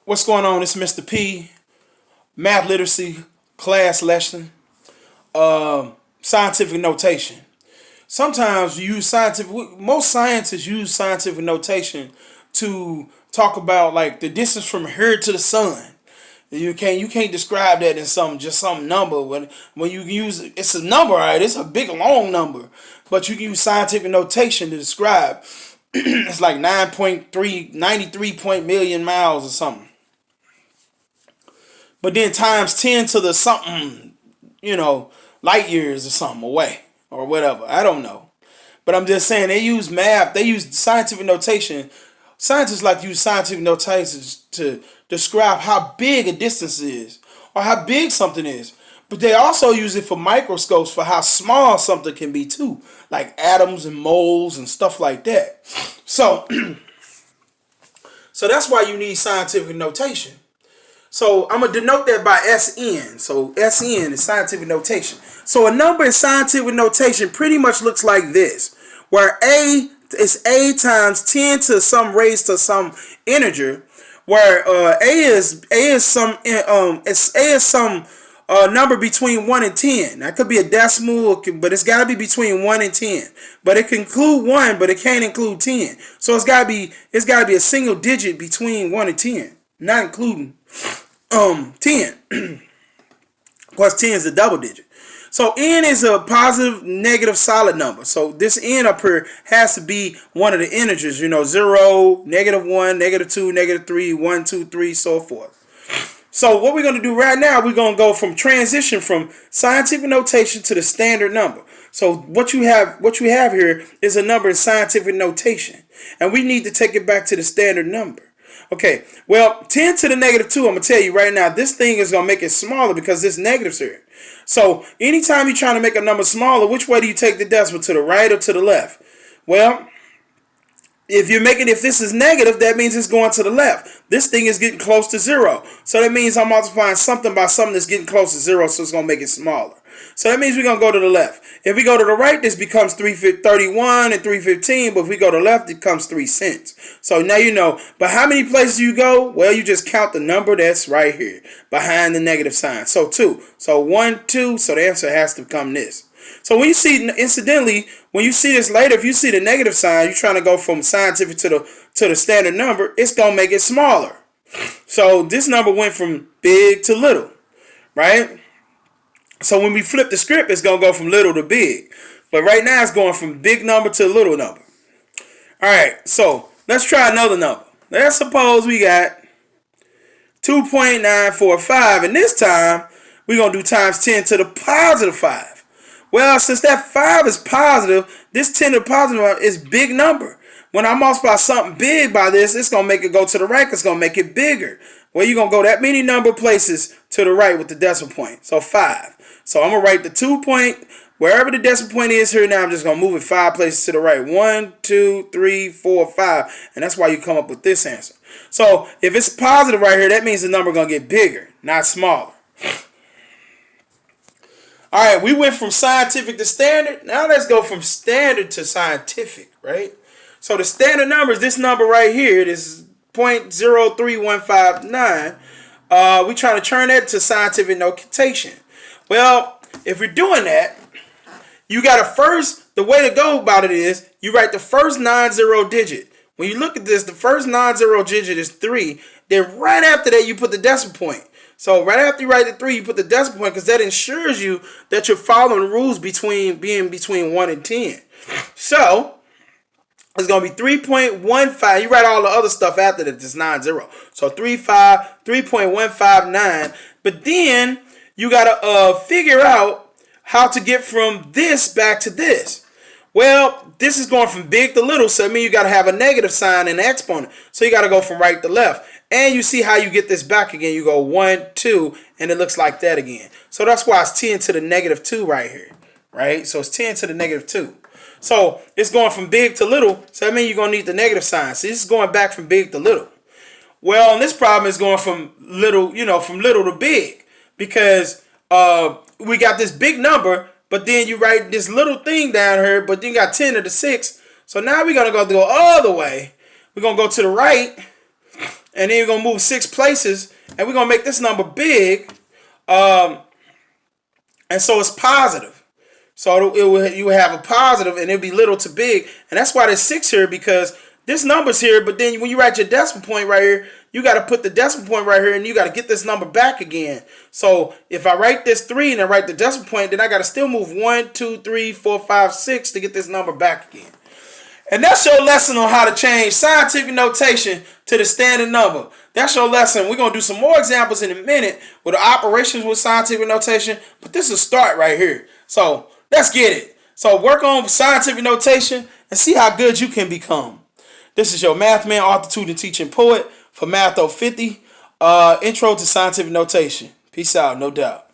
What's going on? It's Mr. P, math literacy class lesson, scientific notation. Sometimes you use most scientists use scientific notation to talk about like the distance from here to the sun. You can't describe that in some number. When you use it's a number, right? It's a big long number, but you can use scientific notation to describe. It's like 93 point million miles or something. But then times 10 to the something, light years or something away or whatever. I don't know. But I'm just saying they use math, they use scientific notation. Scientists like to use scientific notation to describe how big a distance is or how big something is. But they also use it for microscopes for how small something can be too, like atoms and moles and stuff like that. So, so that's why you need scientific notation. So I'm going to denote that by SN. So SN is scientific notation. So a number in scientific notation pretty much looks like this, where A is A times 10 to some raised to some integer, where A is some number between 1 and 10. That could be a decimal, but it's got to be between 1 and 10. But it can include 1, but it can't include 10. So it's got to be a single digit between 1 and 10, not including 10. Of course, 10 is a double digit. So n is a positive, negative, solid number. So this n up here has to be one of the integers, 0, -1, -2, -3, 1, 2, 3, so forth. So what we're going to do right now, we're going to go from transition from scientific notation to the standard number. So what you have here is a number in scientific notation, and we need to take it back to the standard number. Okay, well, 10 to the -2, I'm going to tell you right now, this thing is going to make it smaller because this negative's here. So anytime you're trying to make a number smaller, which way do you take the decimal, to the right or to the left? Well, if this is negative, that means it's going to the left. This thing is getting close to 0. So that means I'm multiplying something by something that's getting close to 0, so it's going to make it smaller. So that means we're going to go to the left. If we go to the right, this becomes 331 and 315. But if we go to the left, it becomes 3 cents. So now you know. But how many places you go? Well, you just count the number that's right here behind the negative sign. So 2. So 1, 2. So the answer has to become this. So when you see, incidentally, when you see this later, if you see the negative sign, you're trying to go from scientific to the standard number, it's going to make it smaller. So this number went from big to little, right? So when we flip the script, it's going to go from little to big. But right now, it's going from big number to little number. All right, so let's try another number. Let's suppose we got 2.945, and this time, we're going to do times 10 to the positive 5. Well, since that 5 is positive, this 10 to the positive is big number. When I multiply something big by this, it's going to make it go to the right. It's going to make it bigger. Well, you're going to go that many number places to the right with the decimal point. So 5. So I'm going to write the 2 point, wherever the decimal point is here now, I'm just going to move it 5 places to the right. 1, 2, 3, 4, 5. And that's why you come up with this answer. So if it's positive right here, that means the number is going to get bigger, not smaller. All right, we went from scientific to standard. Now let's go from standard to scientific, right? So the standard number is this number right here. This is 0.03159. We're trying to turn that to scientific notation. Well, if we're doing that, you got to the way to go about it is you write the first non-zero digit. When you look at this, the first non-zero digit is 3. Then right after that, you put the decimal point. So right after you write the 3, you put the decimal point because that ensures you that you're following the rules between 1 and 10. So it's going to be 3.15. You write all the other stuff after that. It's non-zero. So 3.159. But then you got to figure out how to get from this back to this. Well, this is going from big to little, so it means you got to have a negative sign and an exponent. So you got to go from right to left. And you see how you get this back again. You go 1, 2, and it looks like that again. So that's why it's 10 to the -2 right here, right? So it's 10 to the -2. So it's going from big to little, so that means you're going to need the negative sign. So this is going back from big to little. Well, and this problem is going from little, from little to big because we got this big number, but then you write this little thing down here, but then you got 10 to the 6. So now we're going to go the other way. We're going to go to the right. and then you're going to move 6 places, and we're going to make this number big, and so it's positive. So you would have a positive, and it'll be little to big, and that's why there's 6 here, because this number's here, but then when you write your decimal point right here, you got to put the decimal point right here, and you got to get this number back again. So if I write this 3 and I write the decimal point, then I got to still move 1, 2, 3, 4, 5, 6 to get this number back again. And that's your lesson on how to change scientific notation to the standard number. That's your lesson. We're going to do some more examples in a minute with the operations with scientific notation, but this is a start right here. So let's get it. So work on scientific notation and see how good you can become. This is your Math Man, author, tutor, teaching poet for Math 050, Intro to Scientific Notation. Peace out, no doubt.